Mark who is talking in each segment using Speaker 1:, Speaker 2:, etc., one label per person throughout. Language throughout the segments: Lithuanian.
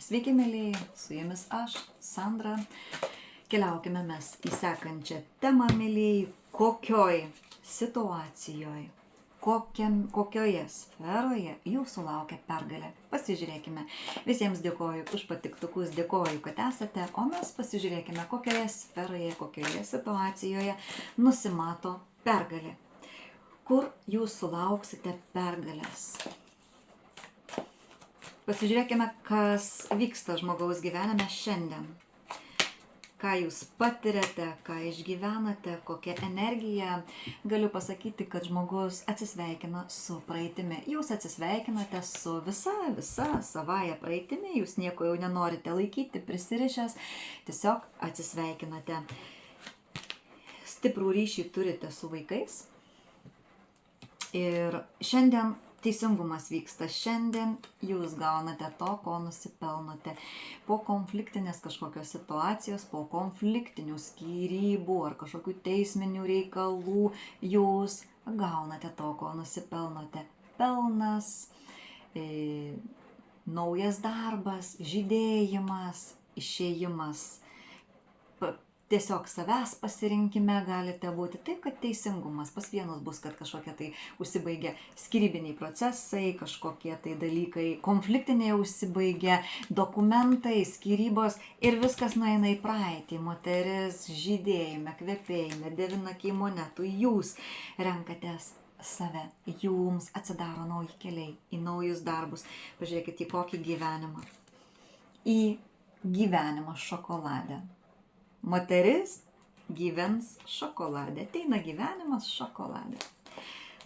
Speaker 1: Sveiki, mėlyjei, su jumis aš, Sandra. Keliaukime mes į sekančią temą, mėlyjei, kokioj situacijoje, kokioje sferoje jūsų laukia pergalė. Pasižiūrėkime. Visiems dėkoju už patiktukus, dėkoju, kad esate, o mes pasižiūrėkime, kokioje sferoje, kokioje situacijoje nusimato pergalė. Kur jūs sulauksite pergalės? Pasižiūrėkime, kas vyksta žmogaus gyvenime šiandien. Ką jūs patiriate, ką išgyvenate, kokią energiją. Galiu pasakyti, kad žmogus atsisveikina su praeitimi. Jūs atsisveikinate su visa savąja praeitimi. Jūs nieko jau nenorite laikyti, prisirišęs. Tiesiog atsisveikinate. Stiprų ryšį turite su vaikais. Ir šiandien teisingumas vyksta. Šiandien jūs gaunate to, ko nusipelnote. Po konfliktinės kažkokios situacijos, po konfliktinių skyrybų ar kažkokių teisminių reikalų jūs gaunate to, ko nusipelnote. Pelnas, naujas darbas, žydėjimas, išėjimas. Tiesiog savęs pasirinkime galite būti taip, kad teisingumas. Pas vienus bus, kad kažkokie tai užsibaigia skyrybiniai procesai, kažkokie tai dalykai konfliktiniai užsibaigia, dokumentai, skyrybos ir viskas nueina į praeitį. Moteris žydėjime, kvepėjime, devinakiai monetų. Jūs renkatės save. Jums atsidaro nauji keliai į naujus darbus. Pažiūrėkite į kokį gyvenimą. Į gyvenimą šokolade. Moteris gyvens šokolade. Ateina gyvenimas šokolade.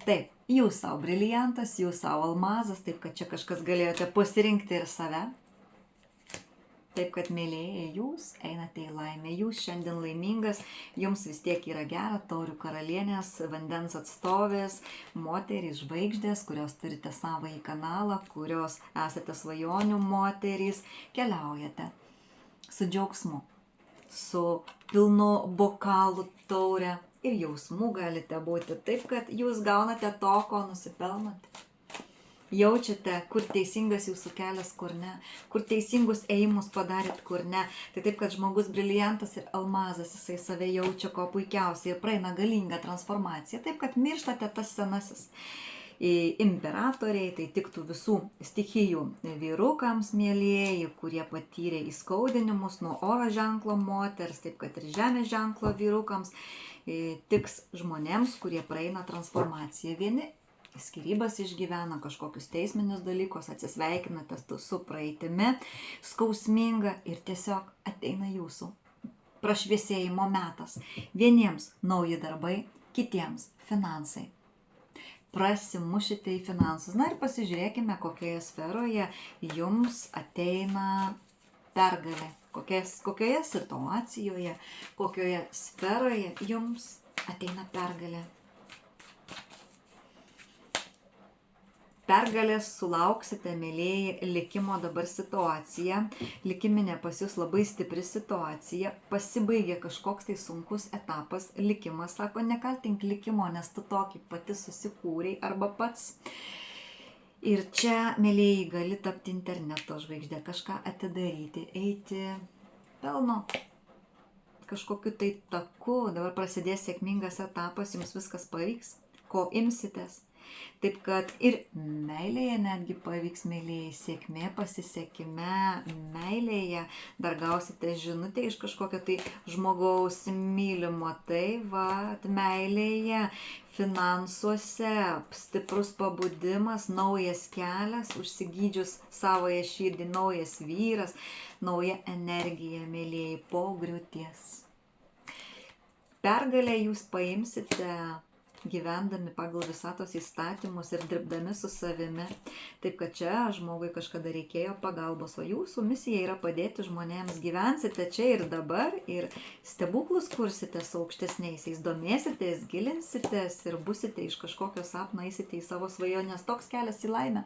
Speaker 1: Taip, jūs savo briliantas, jūs savo almazas, taip kad čia kažkas galėjote pasirinkti ir save. Taip kad, mėlėjai, jūs einate į laimę. Jūs šiandien laimingas, jums vis tiek yra gera, taurių karalienės, vandens atstovės, moterys, žvaigždės, kurios turite savąjį kanalą, kurios esate svajonių moterys, keliaujate su džiaugsmu. Su pilnu bokalu taurę ir jausmų galite būti taip, kad jūs gaunate to, ko nusipelnote. Jaučiate, kur teisingas jūsų kelias, kur ne, kur teisingus ėjimus padarėt, kur ne. Tai taip, kad žmogus briliantas ir almazas, jisai save jaučia ko puikiausiai ir praeina galingą transformaciją. Taip, kad mirštate tas senasis. Imperatoriai, tai tiktų visų stichijų vyrukams, mėlieji, kurie patyrė įskaudinimus nuo oro ženklo moters, taip kad ir žemės ženklo vyrukams, tiks žmonėms, kurie praeina transformaciją. Vieni skyrybas išgyvena, kažkokius teisminius dalykus, atsisveikinate su praeitimi, skausminga ir tiesiog ateina jūsų prašviesėjimo metas. Vieniems nauji darbai, kitiems finansai. Prasimušite į finansus. Na ir pasižiūrėkime, kokioje sferoje jums ateina pergalė. Kokioje situacijoje, kokioje sferoje jums ateina pergalė. Pergalės sulauksite, mėlėjai, likimo dabar situacija. Likiminė pas jūs labai stipri situacija. Pasibaigė kažkoks tai sunkus etapas. Likimas sako, nekaltink likimo, nes tu tokį pati susikūrei arba pats. Ir čia, mėlėjai, gali tapti interneto žvaigždė, kažką atidaryti, eiti pelno kažkokiu tai taku. Dabar prasidės sėkmingas etapas, jums viskas pavyks, ko imsitės. Taip kad ir meilėje netgi pavyks, mėlėjai, sėkmė pasisekime, meilėje dar gausite žinutę iš kažkokio tai žmogaus mylimo, tai meilėje, finansuose, stiprus pabudimas, naujas kelias, užsigydžius savoje širdį, naujas vyras, nauja energija, mėlėjai, po griūties. Pergalę jūs paimsite gyvendami pagal visatos įstatymus ir dirbdami su savimi. Taip kad čia žmogui kažkada reikėjo pagalbos, o jūsų misija yra padėti žmonėms. Gyvensite čia ir dabar ir stebuklus kursite su aukštesniaisiais, domėsitės, gilinsitės ir busite iš kažkokio sapno, eisite į savo svajonės. Toks kelias į laimę.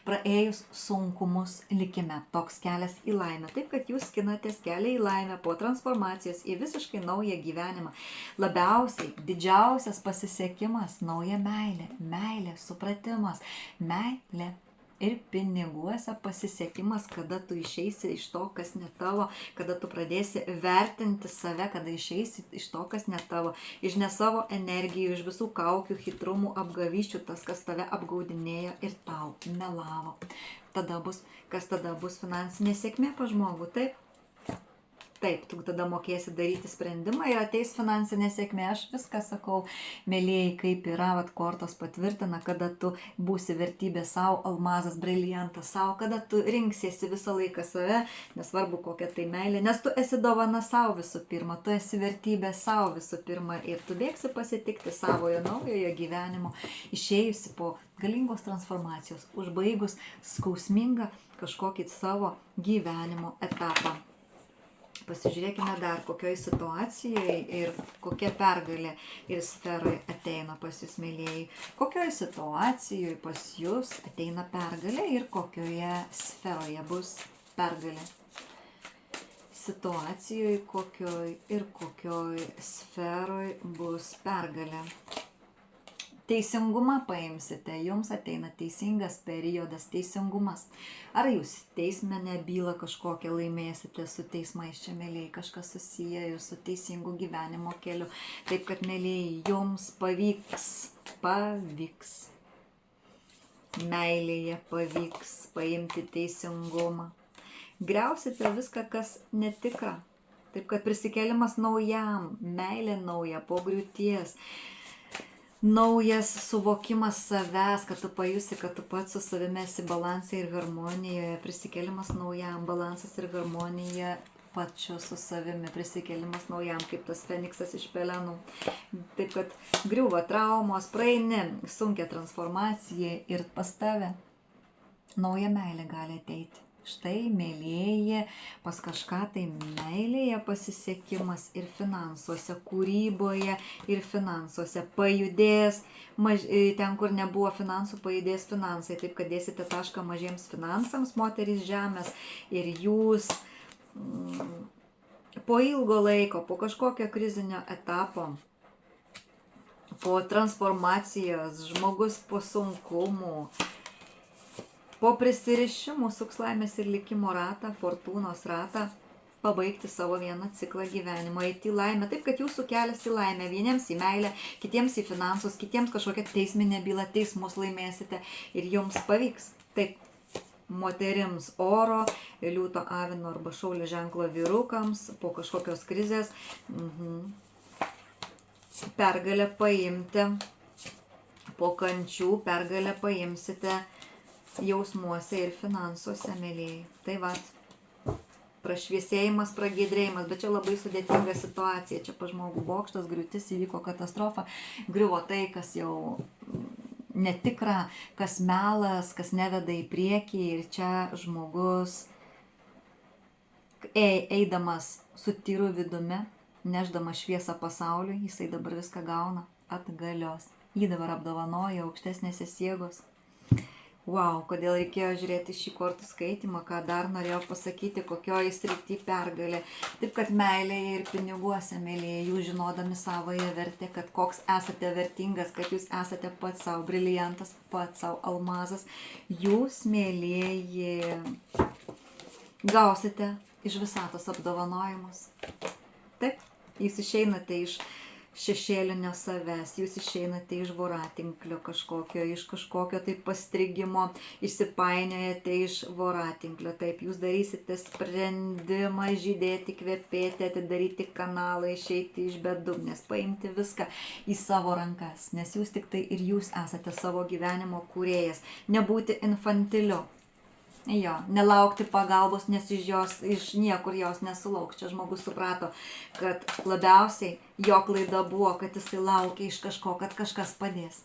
Speaker 1: Praėjus sunkumus likime, toks kelias į laimę. Taip kad jūs skinatės kelią į laimę po transformacijos į visiškai naują gyvenimą. Labiausiai, didžiausias pasisekimas, nauja meilė, meilė, supratimas, meilė ir piniguose pasisekimas, kada tu išeisi iš to, kas ne tavo, kada tu pradėsi vertinti save, kada išeisi iš to, kas ne tavo, iš ne savo energijų, iš visų kaukių, hitrumų, apgavyščių, tas, kas tave apgaudinėjo ir tau melavo. Kas tada bus finansinė sėkmė pa žmogų, taip? Taip, tu tada mokėsi daryti sprendimą ir ateis finansinė sėkmė. Aš viską sakau, mėlėjai, kaip yra, kortos patvirtina, kada tu būsi vertybė savo, almazas, briliantas savo, kada tu rinksiesi visą laiką save, nesvarbu kokia tai meilė, nes tu esi dovana savo visų pirma, tu esi vertybė savo visų pirma ir tu bėgsi pasitikti savojo naujojo gyvenimo, išėjusi po galingos transformacijos, užbaigus skausmingą kažkokį savo gyvenimo etapą. Pasižiūrėkime dar, kokioj situacijoje ir kokia pergalė ir sferoje ateina pas jūs, mėlėjai. Kokioj situacijoje pas jūs ateina pergalė ir kokioje sferoje bus pergalė. Situacijoje kokioj ir kokioj sferoje bus pergalė. Teisingumą paimsite, jums ateina teisingas periodas, teisingumas. Ar jūs teisminę bylą kažkokią laimėsite su teismais čia, mėlėjai, kažkas susiję su teisingu gyvenimo keliu. Taip kad, mėlėjai, jums pavyks. Meilėje pavyks paimti teisingumą. Griausite viską, kas netikra. Taip kad prisikėlimas naujam, meilė nauja po griūties. Naujas suvokimas savęs, kad tu pajusi, kad tu pats su savimi esi balansai ir harmonijoje, prisikėlimas naujam, balansas ir harmonija pačiu su savimi, prisikėlimas naujam, kaip tas feniksas iš pelenų. Taip kad griūva traumos, praeini sunkia transformacija ir pas tave nauja meilė gali ateiti. Štai, mėlėjai, pas kažką tai meilėje pasisekimas ir finansuose, kūryboje ir finansuose pajudės, ten, kur nebuvo finansų, pajudės finansai, taip kad dėsite tašką mažiems finansams, moterys žemės, ir jūs po ilgo laiko, po kažkokio krizinio etapo, po transformacijos, žmogus po sunkumų, po prisirišimų suks laimės ir likimo ratą, fortūnos ratą, pabaigti savo vieną ciklą gyvenimo, eiti į laimę. Taip, kad jūsų kelias į laimę, vieniems į meilę, kitiems į finansus, kitiems kažkokią teisminę bylą, teismus laimėsite ir jums pavyks. Taip, moterims oro, liūto, avino arba šaulio ženklo vyrukams, po kažkokios krizės, pergalę paimti, po kančių pergalę paimsite jausmuose ir finansuose, mėlėjai. Tai va, prašviesėjimas, pragiedrėjimas, bet čia labai sudėtinga situacija. Čia pa žmogų bokštas, griūtis, įvyko katastrofa, griuvo tai, kas jau netikra, kas melas, kas neveda į priekį ir čia žmogus eidamas su tyru vidumi, neždamas šviesą pasauliui, jisai dabar viską gauna atgalios. Jį dabar apdovanoja aukštesnėse jėgos. Wow, kodėl reikėjo žiūrėti šį kortų skaitimą, ką dar norėjau pasakyti, kokioje srity pergalė. Taip, kad meilėje ir piniguose, mėlėjai, jūs žinodami savoje vertę, kad koks esate vertingas, kad jūs esate pats savo briliantas, pats savo almazas, jūs, mėlėjai, gausite iš visatos apdovanojimus. Taip, jūs išeinate iš šešėlinio savęs, jūs išeinate iš voratinklio kažkokio, iš kažkokio tai pastrigimo, išsipainiojate iš voratinklio, taip, jūs darysite sprendimą žydėti, kvepėti, atidaryti kanalą, išeiti iš bedugnės, paimti viską į savo rankas, nes jūs tik tai ir jūs esate savo gyvenimo kūrėjas, nebūti infantiliu. Jo, nelaukti pagalbos, nes iš niekur jos nesulauks. Čia žmogus suprato, kad labiausiai jo klaida buvo, kad jisai laukia iš kažko, kad kažkas padės.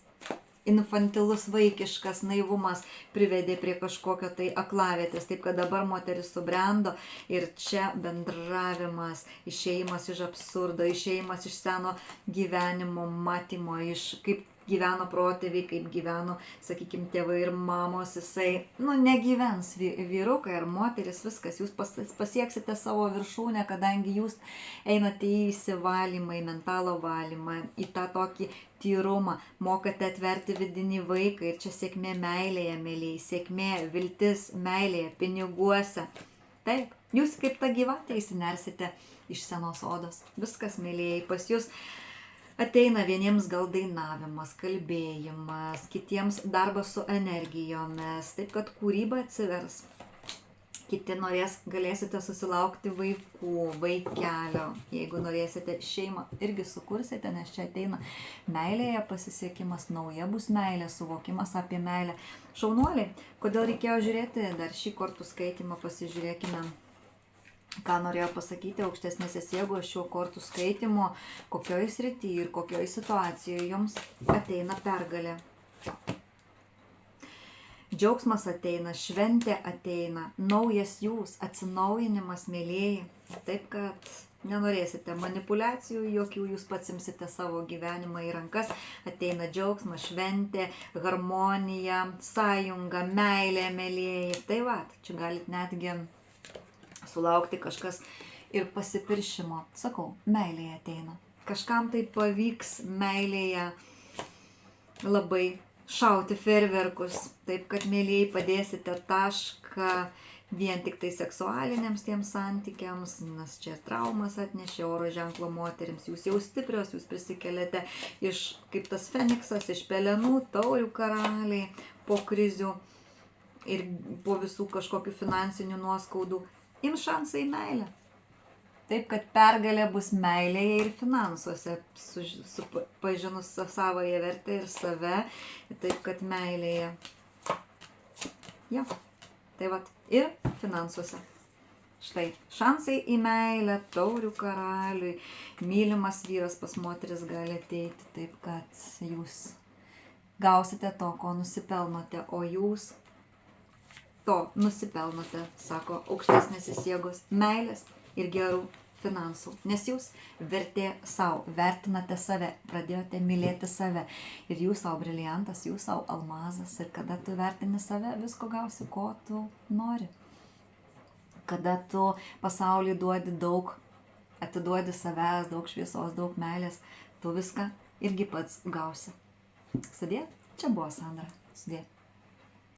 Speaker 1: Infantilus vaikiškas naivumas privedė prie kažkokio tai aklavietės. Taip, kad dabar moteris subrendo ir čia bendravimas, išėjimas iš absurdo, išėjimas iš seno gyvenimo matymo, iš kaip gyveno protėviai, kaip gyveno, sakykime, tėvai ir mamos, jisai, negyvens vyrukai ar moteris, viskas, jūs pasieksite savo viršūnę, kadangi jūs einate į įsivalymą, į mentalo valymą, į tą tokį tyrumą, mokate atverti vidinį vaiką ir čia sėkmė meilėje, mėlyje, sėkmė, viltis meilėje, piniguose. Taip, jūs kaip ta gyvatė įsinersite iš senos odos. Viskas, mėlyjei, pas jūs ateina vieniems gal dainavimas, kalbėjimas, kitiems darbas su energijomis, taip kad kūryba atsivers. Kiti galėsite susilaukti vaikų, vaikelio. Jeigu norėsite šeimą, irgi sukursite, nes čia ateina meilėje pasisiekimas, nauja bus meilė, suvokimas apie meilę. Šaunuoliai, kodėl reikėjo žiūrėti dar šį kortų skaitymą, pasižiūrėkime, ką norėjo pasakyti aukštesnėsis jėgos šiuo kortų skaitymu, kokioj srityje ir kokioj situacijoje jums ateina pergalė. Džiaugsmas ateina, šventė ateina, naujas jūs, atsinaujinimas, mėlyjei. Taip, kad nenorėsite manipulacijų, jokių jūs pats imsite savo gyvenimą į rankas. Ateina džiaugsmas, šventė, harmonija, sąjunga, meilė, mėlyjei. Tai va, čia galit netgi sulaukti kažkas ir pasipiršimo. Sakau, meilėje ateina. Kažkam tai pavyks meilėje labai šauti fejerverkus, taip kad, mėlyjei, padėsite tašką vien tik tai seksualiniams tiems santykiams, nes čia traumas atnešė oro ženklo moterims, jūs jau stiprios, jūs prisikeliate iš, kaip tas feniksas, iš pelenų, taurių karaliai, po krizių ir po visų kažkokių finansinių nuoskaudų, jums šansai į meilę. Taip, kad pergalė bus meilėje ir finansuose, pažinus savąją vertę ir save, taip, kad meilėje. Jo, tai vat, ir finansuose. Štai, šansai į meilę, taurių karaliui, mylimas vyras pas moteris gali ateiti, taip, kad jūs gausite to, ko nusipelnote, o jūs to nusipelnote, sako aukštesnėsis jėgos, meilės ir gerų finansų, nes jūs vertė savo, vertinate save, pradėjote mylėti save ir jūs savo briliantas, jūs savo almazas ir kada tu vertini save, visko gausi, ko tu nori. Kada tu pasauliui duodi daug, atiduodi savęs, daug šviesos, daug meilės, tu viską irgi pats gausi. Sudė, čia buvo Sandra, sudė.